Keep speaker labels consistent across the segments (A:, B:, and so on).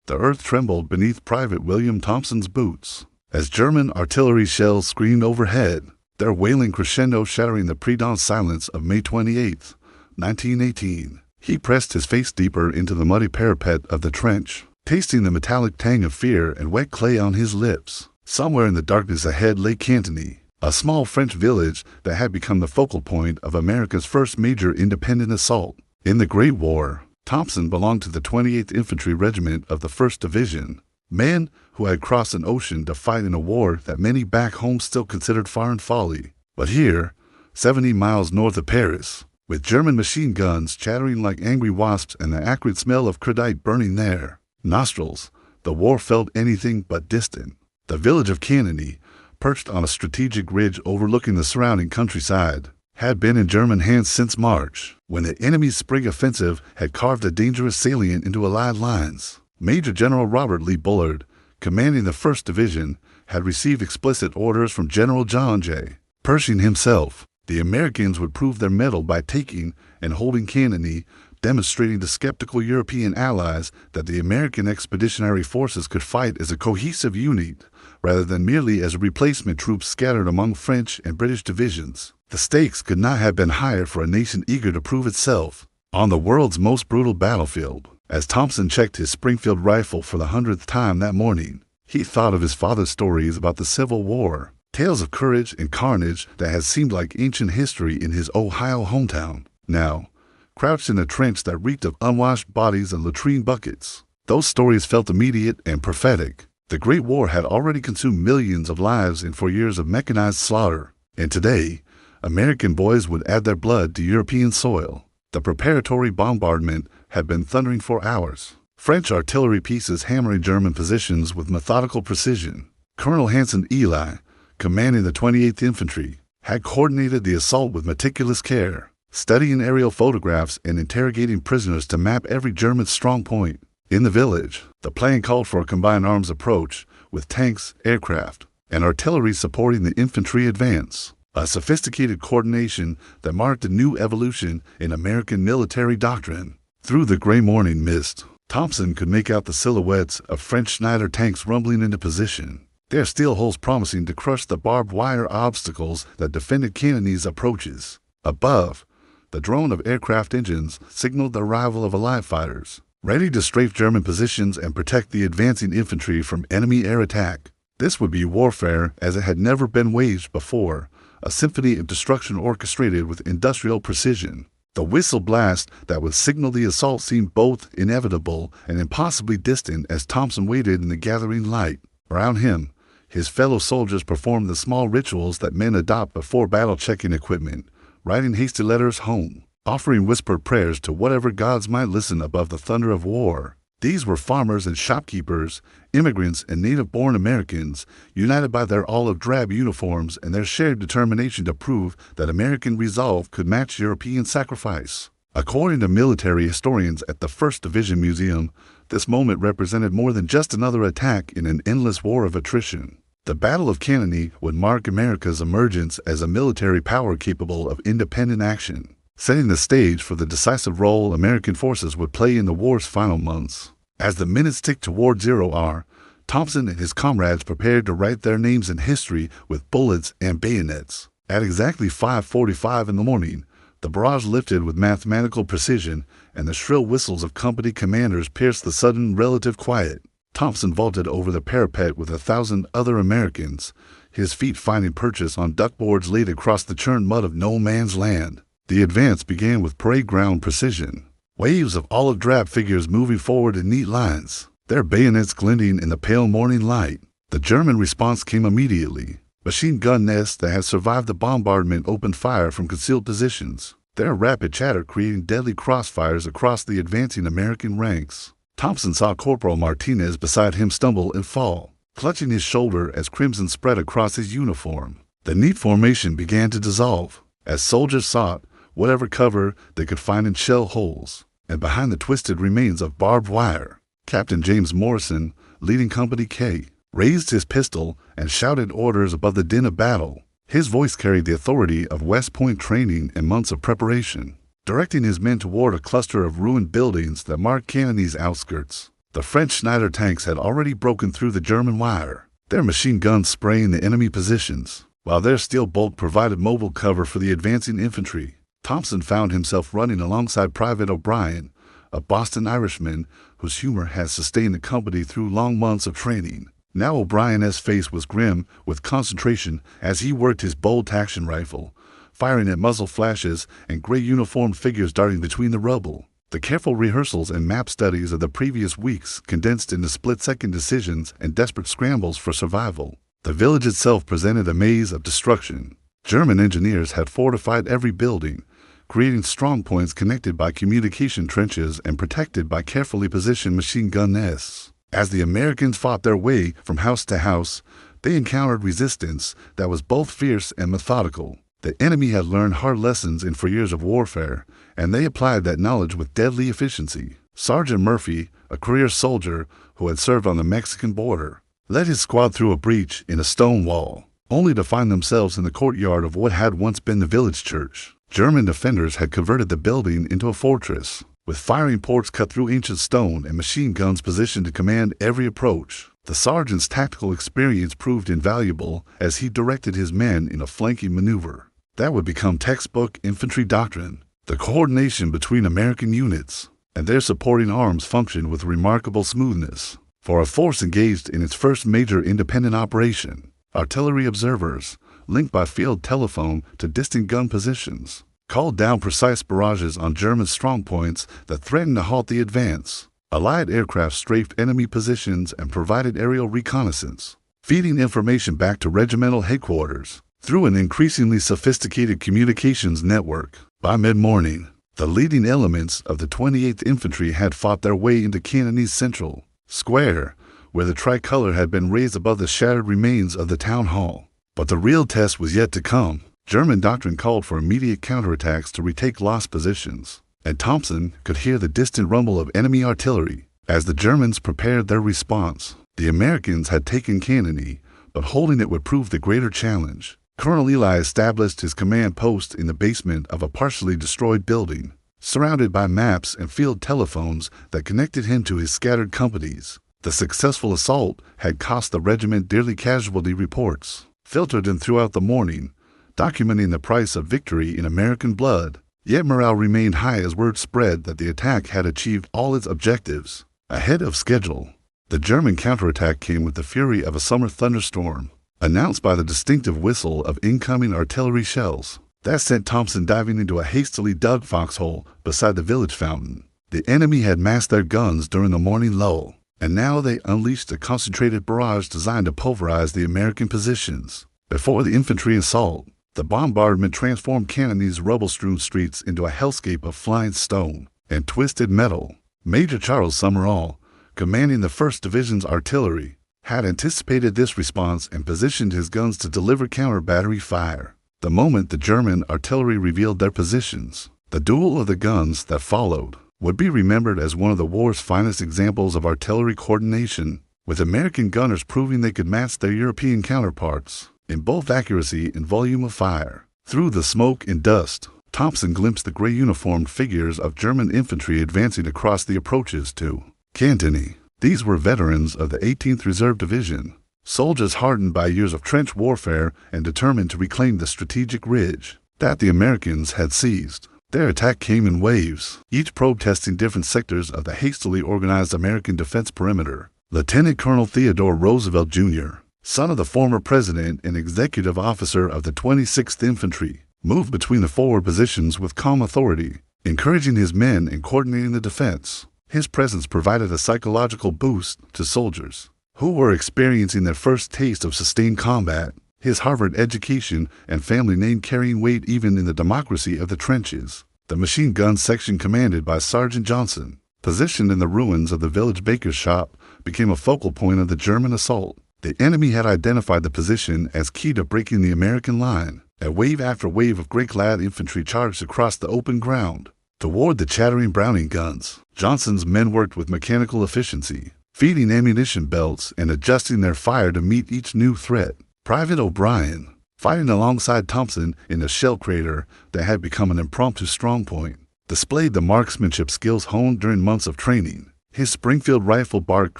A: The earth trembled beneath Private William Thompson's boots as German artillery shells screamed overhead, their wailing crescendo shattering the pre-dawn silence of May 28, 1918. He pressed his face deeper into the muddy parapet of the trench, tasting the metallic tang of fear and wet clay on his lips. Somewhere in the darkness ahead lay Cantigny, a small French village that had become the focal point of America's first major independent assault. In the Great War, Thompson belonged to the 28th Infantry Regiment of the 1st Division, men who had crossed an ocean to fight in a war that many back home still considered foreign folly. But here, 70 miles north of Paris, with German machine guns chattering like angry wasps and the acrid smell of credite burning their nostrils, the war felt anything but distant. The village of Cantigny, perched on a strategic ridge overlooking the surrounding countryside, had been in German hands since March, when the enemy's spring offensive had carved a dangerous salient into Allied lines. Major General Robert Lee Bullard, commanding the 1st Division, had received explicit orders from General John J. Pershing himself. The Americans would prove their mettle by taking and holding Cantigny, demonstrating to skeptical European allies that the American expeditionary forces could fight as a cohesive unit, rather than merely as replacement troops scattered among French and British divisions. The stakes could not have been higher for a nation eager to prove itself on the world's most brutal battlefield. As Thompson checked his Springfield rifle for the 100th time that morning, he thought of his father's stories about the Civil War, tales of courage and carnage that had seemed like ancient history in his Ohio hometown. Now, crouched in a trench that reeked of unwashed bodies and latrine buckets, those stories felt immediate and prophetic. The Great War had already consumed millions of lives in 4 years of mechanized slaughter, and today, American boys would add their blood to European soil. The preparatory bombardment had been thundering for hours, French artillery pieces hammering German positions with methodical precision. Colonel Hanson Ely, commanding the 28th Infantry, had coordinated the assault with meticulous care, studying aerial photographs and interrogating prisoners to map every German strong point. In the village, the plan called for a combined arms approach with tanks, aircraft, and artillery supporting the infantry advance, a sophisticated coordination that marked a new evolution in American military doctrine. Through the gray morning mist, Thompson could make out the silhouettes of French Schneider tanks rumbling into position, their steel hulls promising to crush the barbed wire obstacles that defended Cantigny's approaches. Above, the drone of aircraft engines signaled the arrival of Allied fighters, ready to strafe German positions and protect the advancing infantry from enemy air attack. This would be warfare as it had never been waged before, a symphony of destruction orchestrated with industrial precision. The whistle blast that would signal the assault seemed both inevitable and impossibly distant as Thompson waited in the gathering light. Around him, his fellow soldiers performed the small rituals that men adopt before battle checking equipment, writing hasty letters home, offering whispered prayers to whatever gods might listen above the thunder of war. These were farmers and shopkeepers, immigrants and native-born Americans, united by their olive-drab uniforms and their shared determination to prove that American resolve could match European sacrifice. According to military historians at the 1st Division Museum, this moment represented more than just another attack in an endless war of attrition. The Battle of Cantigny would mark America's emergence as a military power capable of independent action, setting the stage for the decisive role American forces would play in the war's final months. As the minutes ticked toward 0 hour, Thompson and his comrades prepared to write their names in history with bullets and bayonets. At exactly 5:45 in the morning, the barrage lifted with mathematical precision, and the shrill whistles of company commanders pierced the sudden relative quiet. Thompson vaulted over the parapet with 1,000 other Americans, his feet finding purchase on duckboards laid across the churned mud of no man's land. The advance began with parade ground precision, waves of olive-drab figures moving forward in neat lines, their bayonets glinting in the pale morning light. The German response came immediately. Machine gun nests that had survived the bombardment opened fire from concealed positions, their rapid chatter creating deadly crossfires across the advancing American ranks. Thompson saw Corporal Martinez beside him stumble and fall, clutching his shoulder as crimson spread across his uniform. The neat formation began to dissolve as soldiers sought whatever cover they could find in shell holes and behind the twisted remains of barbed wire. Captain James Morrison, leading Company K, raised his pistol and shouted orders above the din of battle. His voice carried the authority of West Point training and months of preparation, directing his men toward a cluster of ruined buildings that marked Cantigny's outskirts. The French Schneider tanks had already broken through the German wire, their machine guns spraying the enemy positions, while their steel bulk provided mobile cover for the advancing infantry. Thompson found himself running alongside Private O'Brien, a Boston Irishman whose humor had sustained the company through long months of training. Now O'Brien's face was grim with concentration as he worked his bolt action rifle, firing at muzzle flashes and gray uniformed figures darting between the rubble. The careful rehearsals and map studies of the previous weeks condensed into split-second decisions and desperate scrambles for survival. The village itself presented a maze of destruction. German engineers had fortified every building, creating strong points connected by communication trenches and protected by carefully positioned machine gun nests. As the Americans fought their way from house to house, they encountered resistance that was both fierce and methodical. The enemy had learned hard lessons in 4 years of warfare, and they applied that knowledge with deadly efficiency. Sergeant Murphy, a career soldier who had served on the Mexican border, led his squad through a breach in a stone wall, only to find themselves in the courtyard of what had once been the village church. German defenders had converted the building into a fortress, with firing ports cut through ancient stone and machine guns positioned to command every approach. The sergeant's tactical experience proved invaluable as he directed his men in a flanking maneuver that would become textbook infantry doctrine. The coordination between American units and their supporting arms functioned with remarkable smoothness. For a force engaged in its first major independent operation, artillery observers, linked by field telephone to distant gun positions, called down precise barrages on German strongpoints that threatened to halt the advance. Allied aircraft strafed enemy positions and provided aerial reconnaissance, feeding information back to regimental headquarters through an increasingly sophisticated communications network. By mid-morning, the leading elements of the 28th Infantry had fought their way into Cantigny's central square, where the tricolor had been raised above the shattered remains of the town hall. But the real test was yet to come. German doctrine called for immediate counterattacks to retake lost positions, and Thompson could hear the distant rumble of enemy artillery as the Germans prepared their response. The Americans had taken Cantigny, but holding it would prove the greater challenge. Colonel Ely established his command post in the basement of a partially destroyed building, surrounded by maps and field telephones that connected him to his scattered companies. The successful assault had cost the regiment dearly. Casualty reports filtered in throughout the morning, documenting the price of victory in American blood. Yet morale remained high as word spread that the attack had achieved all its objectives ahead of schedule. The German counterattack came with the fury of a summer thunderstorm, announced by the distinctive whistle of incoming artillery shells that sent Thompson diving into a hastily dug foxhole beside the village fountain. The enemy had masked their guns during the morning lull, and now they unleashed a concentrated barrage designed to pulverize the American positions. Before the infantry assault, the bombardment transformed Cantigny's rubble-strewn streets into a hellscape of flying stone and twisted metal. Major Charles Summerall, commanding the 1st Division's artillery, had anticipated this response and positioned his guns to deliver counter-battery fire. The moment the German artillery revealed their positions, the duel of the guns that followed would be remembered as one of the war's finest examples of artillery coordination, with American gunners proving they could match their European counterparts in both accuracy and volume of fire. Through the smoke and dust, Thompson glimpsed the gray uniformed figures of German infantry advancing across the approaches to Cantigny. These were veterans of the 18th Reserve Division, soldiers hardened by years of trench warfare and determined to reclaim the strategic ridge that the Americans had seized. Their attack came in waves, each probe testing different sectors of the hastily organized American defense perimeter. Lieutenant Colonel Theodore Roosevelt, Jr., son of the former president and executive officer of the 26th Infantry, moved between the forward positions with calm authority, encouraging his men and coordinating the defense. His presence provided a psychological boost to soldiers who were experiencing their first taste of sustained combat. His Harvard education and family name carrying weight even in the democracy of the trenches. The machine gun section commanded by Sergeant Johnson, positioned in the ruins of the village baker's shop, became a focal point of the German assault. The enemy had identified the position as key to breaking the American line. A wave after wave of gray-clad infantry charged across the open ground toward the chattering Browning guns. Johnson's men worked with mechanical efficiency, feeding ammunition belts and adjusting their fire to meet each new threat. Private O'Brien, fighting alongside Thompson in a shell crater that had become an impromptu strongpoint, displayed the marksmanship skills honed during months of training. His Springfield rifle barked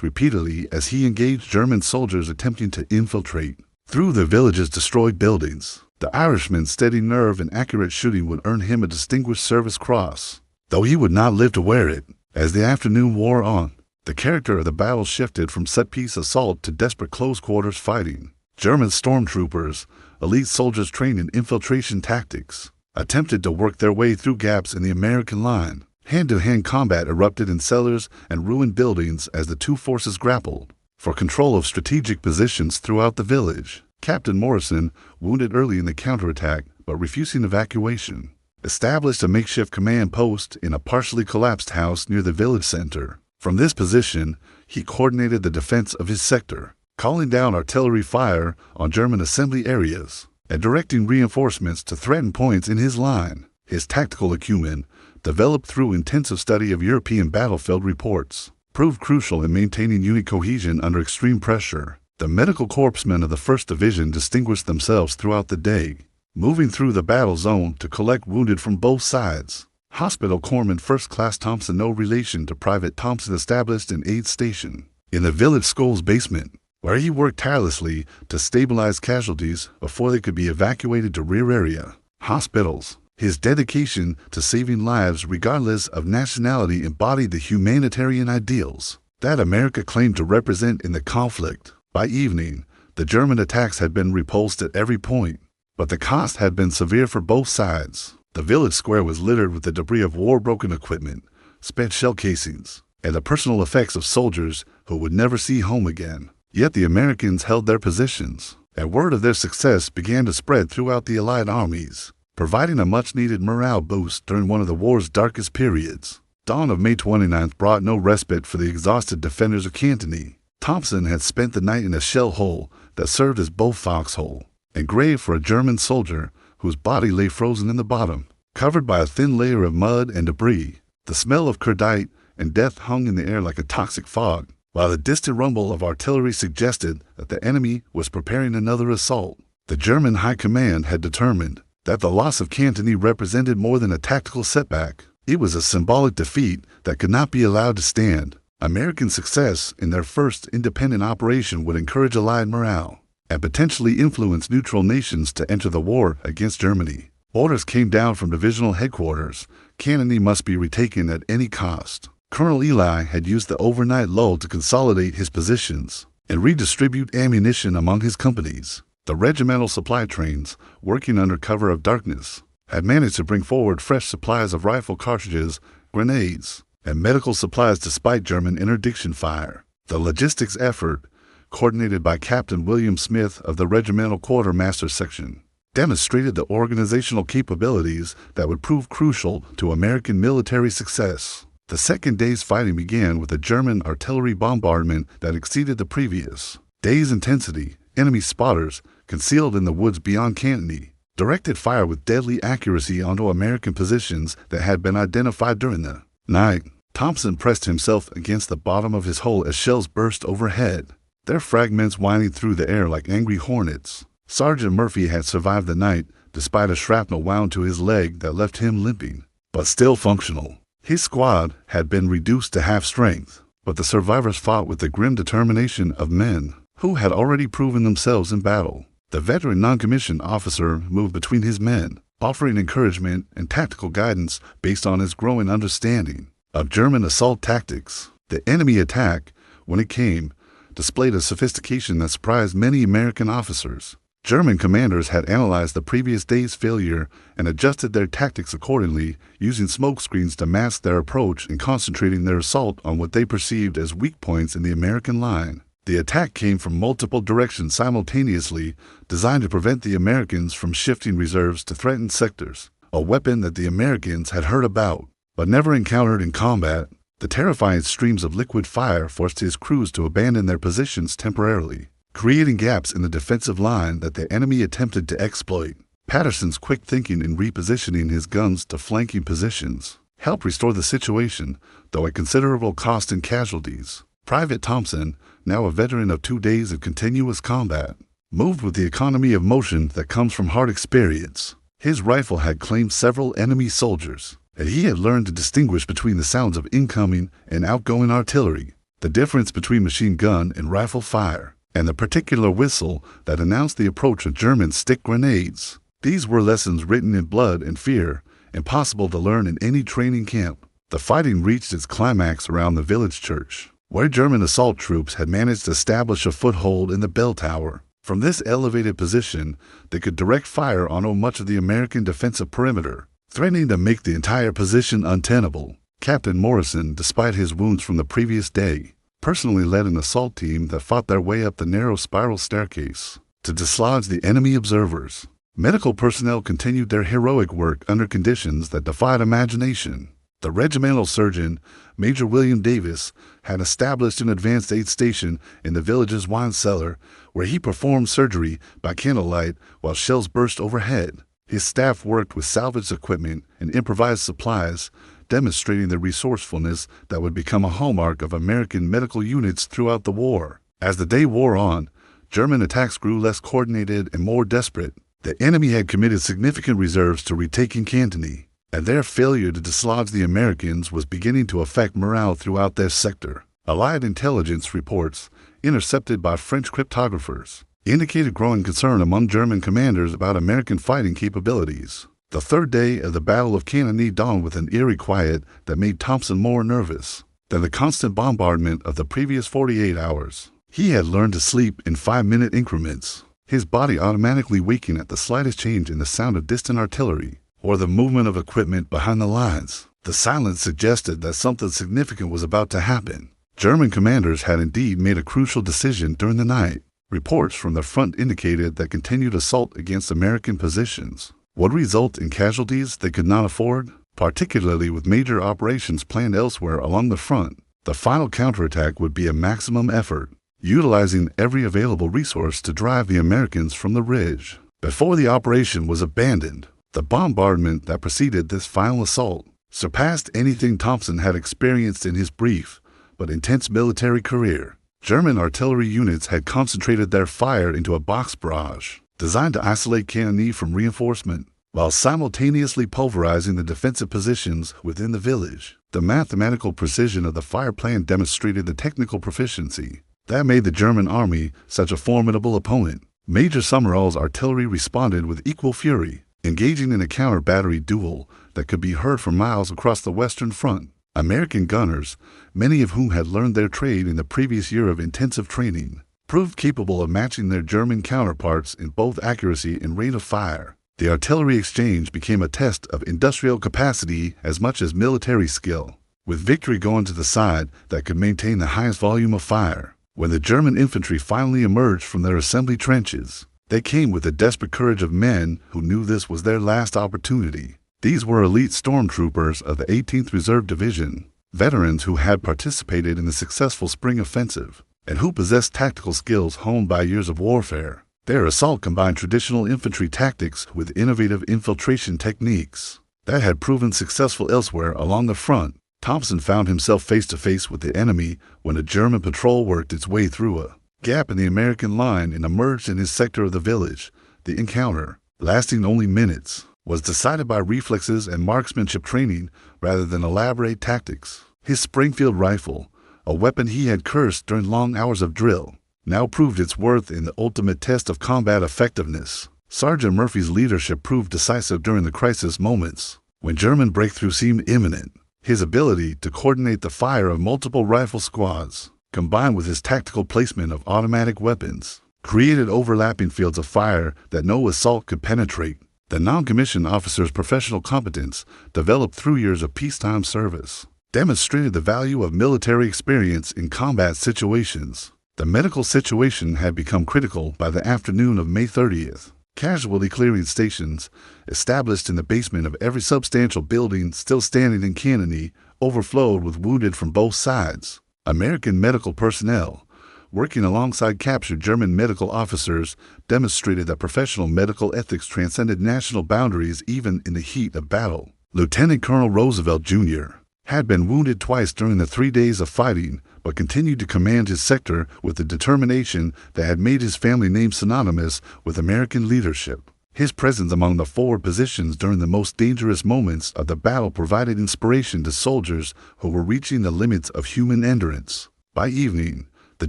A: repeatedly as he engaged German soldiers attempting to infiltrate. Through the village's destroyed buildings, the Irishman's steady nerve and accurate shooting would earn him a Distinguished Service Cross, though he would not live to wear it. As the afternoon wore on, the character of the battle shifted from set-piece assault to desperate close-quarters fighting. German stormtroopers, elite soldiers trained in infiltration tactics, attempted to work their way through gaps in the American line. Hand-to-hand combat erupted in cellars and ruined buildings as the two forces grappled for control of strategic positions throughout the village. Captain Morrison, wounded early in the counterattack but refusing evacuation, established a makeshift command post in a partially collapsed house near the village center. From this position, he coordinated the defense of his sector, calling down artillery fire on German assembly areas and directing reinforcements to threaten points in his line. His tactical acumen, developed through intensive study of European battlefield reports, proved crucial in maintaining unit cohesion under extreme pressure. The medical corpsmen of the 1st Division distinguished themselves throughout the day, moving through the battle zone to collect wounded from both sides. Hospital Corpsman First Class Thompson, no relation to Private Thompson, established an aid station in the village school's basement, where he worked tirelessly to stabilize casualties before they could be evacuated to rear area hospitals. His dedication to saving lives regardless of nationality embodied the humanitarian ideals that America claimed to represent in the conflict. By evening, the German attacks had been repulsed at every point, but the cost had been severe for both sides. The village square was littered with the debris of war-broken equipment, spent shell casings, and the personal effects of soldiers who would never see home again. Yet the Americans held their positions, and word of their success began to spread throughout the Allied armies, providing a much-needed morale boost during one of the war's darkest periods. Dawn of May 29th brought no respite for the exhausted defenders of Cantigny. Thompson had spent the night in a shell hole that served as both foxhole and grave for a German soldier whose body lay frozen in the bottom, covered by a thin layer of mud and debris. The smell of curdite and death hung in the air like a toxic fog, while the distant rumble of artillery suggested that the enemy was preparing another assault. The German High Command had determined that the loss of Cantigny represented more than a tactical setback. It was a symbolic defeat that could not be allowed to stand. American success in their first independent operation would encourage Allied morale and potentially influence neutral nations to enter the war against Germany. Orders came down from divisional headquarters. Cantigny must be retaken at any cost. Colonel Ely had used the overnight lull to consolidate his positions and redistribute ammunition among his companies. The regimental supply trains, working under cover of darkness, had managed to bring forward fresh supplies of rifle cartridges, grenades, and medical supplies despite German interdiction fire. The logistics effort, coordinated by Captain William Smith of the Regimental Quartermaster Section, demonstrated the organizational capabilities that would prove crucial to American military success. The second day's fighting began with a German artillery bombardment that exceeded the previous day's intensity. Enemy spotters, concealed in the woods beyond Cantigny, directed fire with deadly accuracy onto American positions that had been identified during the night. Thompson pressed himself against the bottom of his hole as shells burst overhead, their fragments whining through the air like angry hornets. Sergeant Murphy had survived the night despite a shrapnel wound to his leg that left him limping, but still functional. His squad had been reduced to half strength, but the survivors fought with the grim determination of men who had already proven themselves in battle. The veteran non-commissioned officer moved between his men, offering encouragement and tactical guidance based on his growing understanding of German assault tactics. The enemy attack, when it came, displayed a sophistication that surprised many American officers. German commanders had analyzed the previous day's failure and adjusted their tactics accordingly, using smoke screens to mask their approach and concentrating their assault on what they perceived as weak points in the American line. The attack came from multiple directions simultaneously, designed to prevent the Americans from shifting reserves to threatened sectors, a weapon that the Americans had heard about, but never encountered in combat. The terrifying streams of liquid fire forced his crews to abandon their positions temporarily, creating gaps in the defensive line that the enemy attempted to exploit. Patterson's quick thinking in repositioning his guns to flanking positions helped restore the situation, though at considerable cost in casualties. Private Thompson, now a veteran of 2 days of continuous combat, moved with the economy of motion that comes from hard experience. His rifle had claimed several enemy soldiers, and he had learned to distinguish between the sounds of incoming and outgoing artillery, the difference between machine gun and rifle fire, and the particular whistle that announced the approach of German stick grenades. These were lessons written in blood and fear, impossible to learn in any training camp. The fighting reached its climax around the village church, where German assault troops had managed to establish a foothold in the bell tower. From this elevated position, they could direct fire on much of the American defensive perimeter, threatening to make the entire position untenable. Captain Morrison, despite his wounds from the previous day, personally led an assault team that fought their way up the narrow spiral staircase to dislodge the enemy observers. Medical personnel continued their heroic work under conditions that defied imagination. The regimental surgeon, Major William Davis, had established an advanced aid station in the village's wine cellar, where he performed surgery by candlelight while shells burst overhead. His staff worked with salvaged equipment and improvised supplies, demonstrating the resourcefulness that would become a hallmark of American medical units throughout the war. As the day wore on, German attacks grew less coordinated and more desperate. The enemy had committed significant reserves to retaking Cantigny, and their failure to dislodge the Americans was beginning to affect morale throughout their sector. Allied intelligence reports, intercepted by French cryptographers, indicated growing concern among German commanders about American fighting capabilities. The third day of the Battle of Cantigny dawned with an eerie quiet that made Thompson more nervous than the constant bombardment of the previous 48 hours. He had learned to sleep in 5-minute increments, his body automatically waking at the slightest change in the sound of distant artillery or the movement of equipment behind the lines. The silence suggested that something significant was about to happen. German commanders had indeed made a crucial decision during the night. Reports from the front indicated that continued assault against American positions would result in casualties they could not afford, particularly with major operations planned elsewhere along the front. The final counterattack would be a maximum effort, utilizing every available resource to drive the Americans from the ridge. Before the operation was abandoned, the bombardment that preceded this final assault surpassed anything Thompson had experienced in his brief but intense military career. German artillery units had concentrated their fire into a box barrage, designed to isolate Cantigny from reinforcement, while simultaneously pulverizing the defensive positions within the village. The mathematical precision of the fire plan demonstrated the technical proficiency that made the German army such a formidable opponent. Major Summerall's artillery responded with equal fury, engaging in a counter-battery duel that could be heard for miles across the Western Front. American gunners, many of whom had learned their trade in the previous year of intensive training, proved capable of matching their German counterparts in both accuracy and rate of fire. The artillery exchange became a test of industrial capacity as much as military skill, with victory going to the side that could maintain the highest volume of fire. When the German infantry finally emerged from their assembly trenches, they came with the desperate courage of men who knew this was their last opportunity. These were elite stormtroopers of the 18th Reserve Division, veterans who had participated in the successful spring offensive and who possessed tactical skills honed by years of warfare. Their assault combined traditional infantry tactics with innovative infiltration techniques that had proven successful elsewhere along the front. Thompson found himself face to face with the enemy when a German patrol worked its way through a gap in the American line and emerged in his sector of the village. The encounter, lasting only minutes, was decided by reflexes and marksmanship training rather than elaborate tactics. His Springfield rifle, a weapon he had cursed during long hours of drill, now proved its worth in the ultimate test of combat effectiveness. Sergeant Murphy's leadership proved decisive during the crisis moments, when German breakthrough seemed imminent. His ability to coordinate the fire of multiple rifle squads, combined with his tactical placement of automatic weapons, created overlapping fields of fire that no assault could penetrate. The non-commissioned officer's professional competence, developed through years of peacetime service, demonstrated the value of military experience in combat situations. The medical situation had become critical by the afternoon of May 30th. Casualty clearing stations, established in the basement of every substantial building still standing in Cantigny, overflowed with wounded from both sides. American medical personnel, working alongside captured German medical officers, demonstrated that professional medical ethics transcended national boundaries even in the heat of battle. Lieutenant Colonel Roosevelt, Jr. had been wounded twice during the 3 days of fighting, but continued to command his sector with the determination that had made his family name synonymous with American leadership. His presence among the forward positions during the most dangerous moments of the battle provided inspiration to soldiers who were reaching the limits of human endurance. By evening, the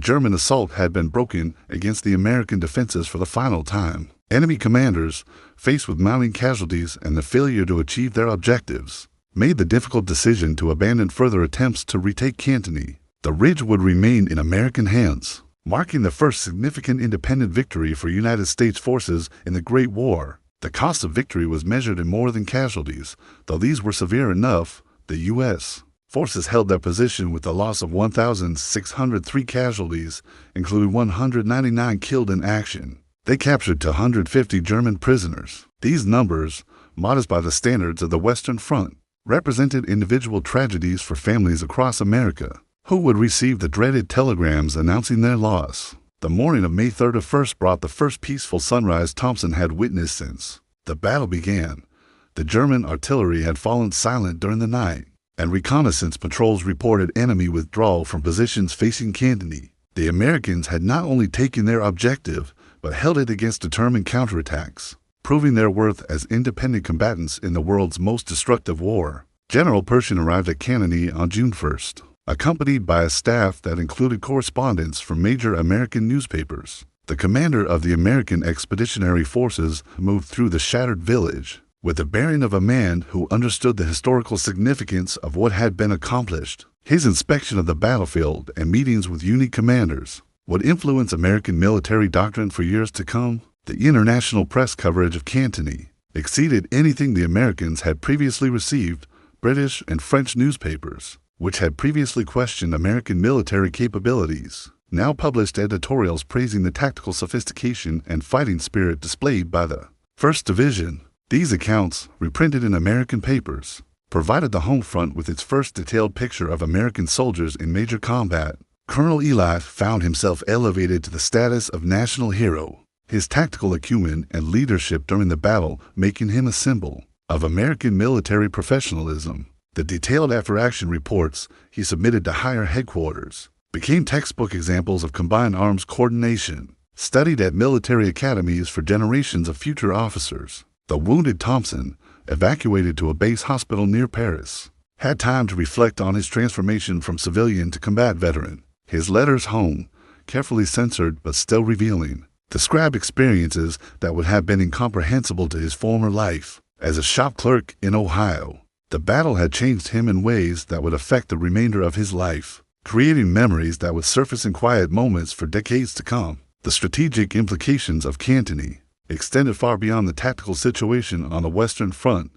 A: German assault had been broken against the American defenses for the final time. Enemy commanders, faced with mounting casualties and the failure to achieve their objectives, made the difficult decision to abandon further attempts to retake Cantigny. The ridge would remain in American hands, marking the first significant independent victory for United States forces in the Great War. The cost of victory was measured in more than casualties, though these were severe enough. The U.S. forces held their position with the loss of 1,603 casualties, including 199 killed in action. They captured 250 German prisoners. These numbers, modest by the standards of the Western Front, represented individual tragedies for families across America, who would receive the dreaded telegrams announcing their loss. The morning of May 31st brought the first peaceful sunrise Thompson had witnessed since the battle began. The German artillery had fallen silent during the night, and reconnaissance patrols reported enemy withdrawal from positions facing Cantigny. The Americans had not only taken their objective, but held it against determined counterattacks, proving their worth as independent combatants in the world's most destructive war. General Pershing arrived at Cantigny on June 1st. Accompanied by a staff that included correspondents from major American newspapers. The commander of the American Expeditionary Forces moved through the shattered village with the bearing of a man who understood the historical significance of what had been accomplished. His inspection of the battlefield and meetings with unique commanders would influence American military doctrine for years to come. The international press coverage of Cantigny exceeded anything the Americans had previously received. British and French newspapers, which had previously questioned American military capabilities, now published editorials praising the tactical sophistication and fighting spirit displayed by the 1st Division. These accounts, reprinted in American papers, provided the home front with its first detailed picture of American soldiers in major combat. Colonel Eli found himself elevated to the status of national hero, his tactical acumen and leadership during the battle making him a symbol of American military professionalism. The detailed after-action reports he submitted to higher headquarters became textbook examples of combined arms coordination, studied at military academies for generations of future officers. The wounded Thompson, evacuated to a base hospital near Paris, had time to reflect on his transformation from civilian to combat veteran. His letters home, carefully censored but still revealing, described experiences that would have been incomprehensible to his former life as a shop clerk in Ohio. The battle had changed him in ways that would affect the remainder of his life, creating memories that would surface in quiet moments for decades to come. The strategic implications of Cantigny extended far beyond the tactical situation on the Western Front.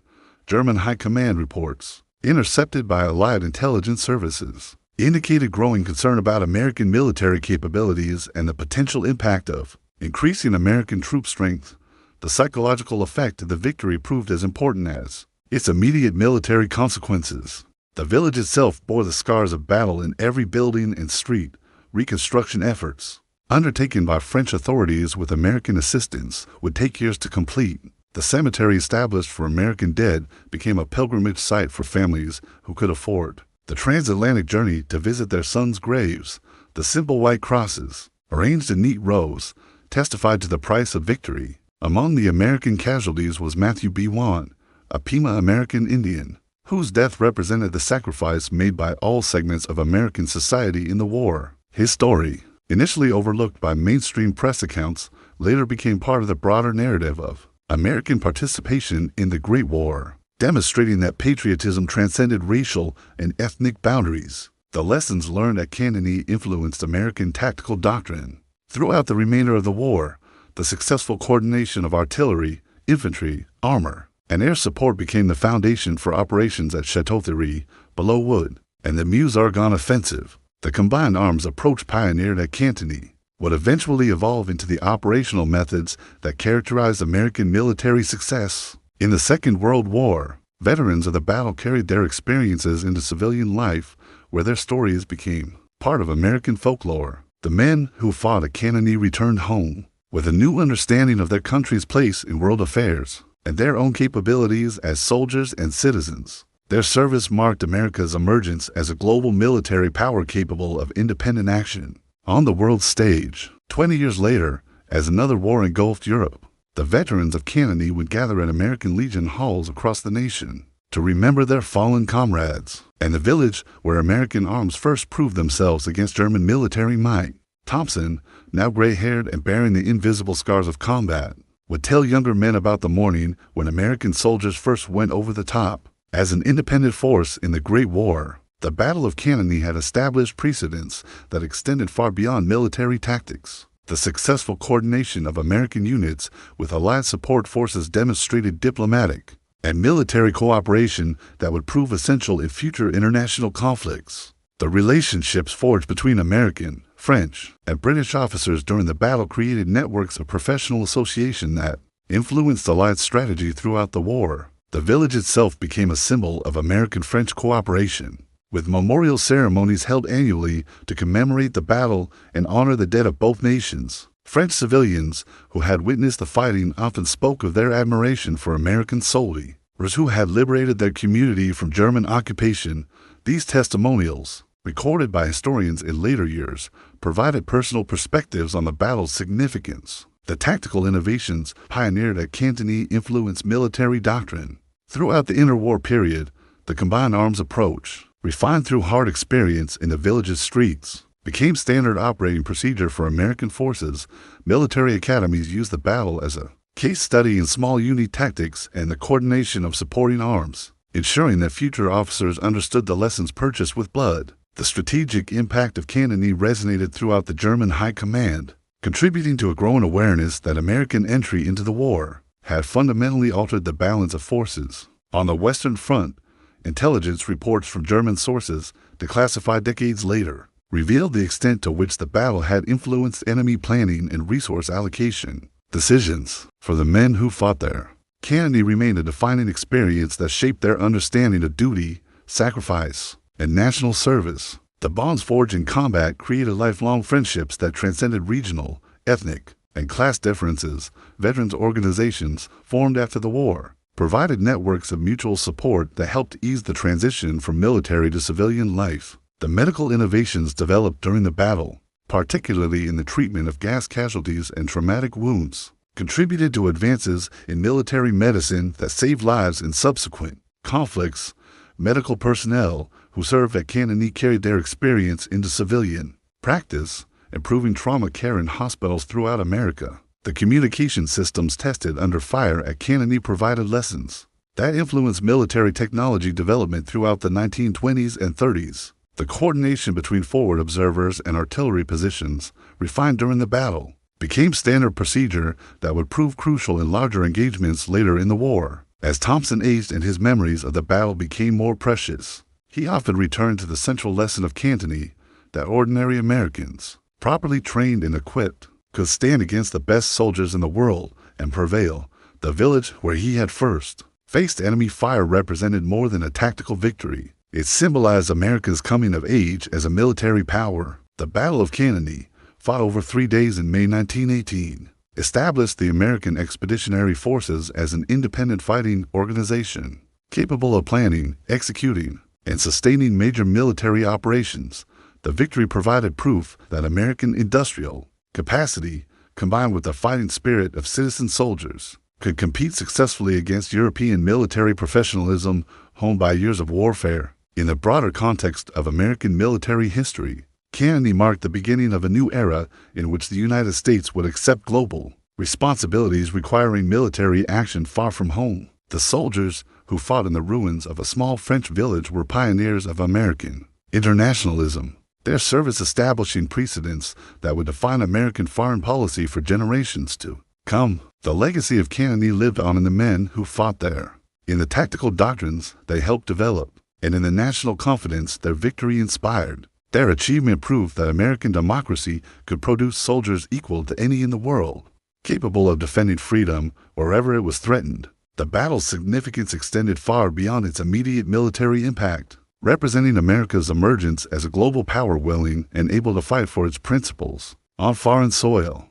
A: German High Command reports, intercepted by Allied intelligence services, indicated growing concern about American military capabilities and the potential impact of increasing American troop strength. The psychological effect of the victory proved as important as its immediate military consequences. The village itself bore the scars of battle in every building and street. Reconstruction efforts, undertaken by French authorities with American assistance, would take years to complete. The cemetery established for American dead became a pilgrimage site for families who could afford the transatlantic journey to visit their sons' graves. The simple white crosses, arranged in neat rows, testified to the price of victory. Among the American casualties was Matthew B. Wan, a Pima American Indian, whose death represented the sacrifice made by all segments of American society in the war. His story, initially overlooked by mainstream press accounts, later became part of the broader narrative of American participation in the Great War, demonstrating that patriotism transcended racial and ethnic boundaries. The lessons learned at Cantigny influenced American tactical doctrine. Throughout the remainder of the war, the successful coordination of artillery, infantry, armor, and air support became the foundation for operations at Chateau Thierry, Below Wood, and the Meuse-Argonne offensive. The combined arms approach pioneered at Cantigny would eventually evolve into the operational methods that characterized American military success. In the Second World War, veterans of the battle carried their experiences into civilian life, where their stories became part of American folklore. The men who fought at Cantigny returned home with a new understanding of their country's place in world affairs and their own capabilities as soldiers and citizens. Their service marked America's emergence as a global military power capable of independent action on the world stage. 20 years later, as another war engulfed Europe, the veterans of Cantigny would gather at American Legion halls across the nation to remember their fallen comrades, and the village where American arms first proved themselves against German military might. Thompson, now gray-haired and bearing the invisible scars of combat, would tell younger men about the morning when American soldiers first went over the top. As an independent force in the Great War, the Battle of Cantigny had established precedents that extended far beyond military tactics. The successful coordination of American units with Allied support forces demonstrated diplomatic and military cooperation that would prove essential in future international conflicts. The relationships forged between American, French, and British officers during the battle created networks of professional association that influenced Allied strategy throughout the war. The village itself became a symbol of American-French cooperation, with memorial ceremonies held annually to commemorate the battle and honor the dead of both nations. French civilians who had witnessed the fighting often spoke of their admiration for American soldiers who had liberated their community from German occupation. These testimonials, recorded by historians in later years, provided personal perspectives on the battle's significance. The tactical innovations pioneered at Cantigny influenced military doctrine. Throughout the interwar period, the combined arms approach, refined through hard experience in the village's streets, became standard operating procedure for American forces. Military academies used the battle as a case study in small unit tactics and the coordination of supporting arms, ensuring that future officers understood the lessons purchased with blood. The strategic impact of Cantigny resonated throughout the German High Command, contributing to a growing awareness that American entry into the war had fundamentally altered the balance of forces. On the Western Front, intelligence reports from German sources, declassified decades later, revealed the extent to which the battle had influenced enemy planning and resource allocation decisions for the men who fought there. Cantigny remained a defining experience that shaped their understanding of duty, sacrifice, and national service. The bonds forged in combat created lifelong friendships that transcended regional, ethnic, and class differences. Veterans organizations, formed after the war, provided networks of mutual support that helped ease the transition from military to civilian life. The medical innovations developed during the battle, particularly in the treatment of gas casualties and traumatic wounds, contributed to advances in military medicine that saved lives in subsequent conflicts. Medical personnel who served at Cantigny carried their experience into civilian practice, improving trauma care in hospitals throughout America. The communication systems tested under fire at Cantigny provided lessons that influenced military technology development throughout the 1920s and 30s. The coordination between forward observers and artillery positions, refined during the battle, became standard procedure that would prove crucial in larger engagements later in the war. As Thompson aged and his memories of the battle became more precious, he often returned to the central lesson of Cantigny, that ordinary Americans, properly trained and equipped, could stand against the best soldiers in the world and prevail. The village where he had first faced enemy fire represented more than a tactical victory. It symbolized America's coming of age as a military power. The Battle of Cantigny, fought over 3 days in May 1918, established the American Expeditionary Forces as an independent fighting organization, capable of planning, executing, and sustaining major military operations. The victory provided proof that American industrial capacity, combined with the fighting spirit of citizen soldiers, could compete successfully against European military professionalism honed by years of warfare. In the broader context of American military history, Cantigny marked the beginning of a new era in which the United States would accept global responsibilities requiring military action far from home. The soldiers who fought in the ruins of a small French village were pioneers of American internationalism, their service establishing precedents that would define American foreign policy for generations to come. The legacy of Cantigny lived on in the men who fought there, in the tactical doctrines they helped develop, and in the national confidence their victory inspired. Their achievement proved that American democracy could produce soldiers equal to any in the world, capable of defending freedom wherever it was threatened. The battle's significance extended far beyond its immediate military impact, representing America's emergence as a global power willing and able to fight for its principles on foreign soil.